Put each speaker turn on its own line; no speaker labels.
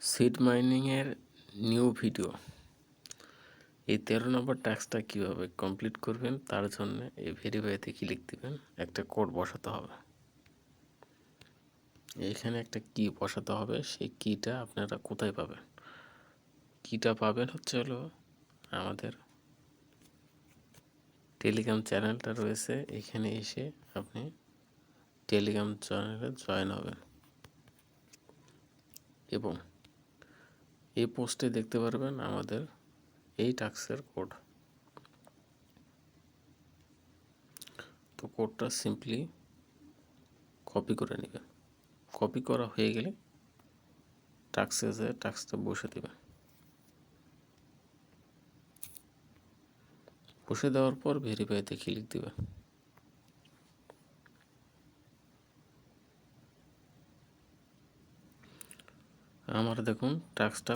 Seed মাইনিংয়ের new video. এই 13 নম্বর টাস্কটা কীভাবে complete করবেন তার জন্য এই ভেরিফাইতে ক্লিক দিবেন। একটা কোড বসাতে হবে, এইখানে একটা কি বসাতে হবে। সেই কিটা আপনারা কোথায় পাবেন? কিটা পাবেন হলো আমাদের টেলিগ্রাম চ্যানেলটা রয়েছে, এখানে এসে আপনি টেলিগ্রাম চ্যানেলে জয়েন হবেন এবং এই পোস্টে দেখতে পারবেন আমাদের এই টাস্কের কোড। তো কোডটা সিম্পলি কপি করে নেবেন। কপি করা হয়ে গেলে টাস্কটা বসে দেবেন। বসে দেওয়ার পর ভেরিফাইতে ক্লিক দেবেন। আমার দেখুন টাস্কটা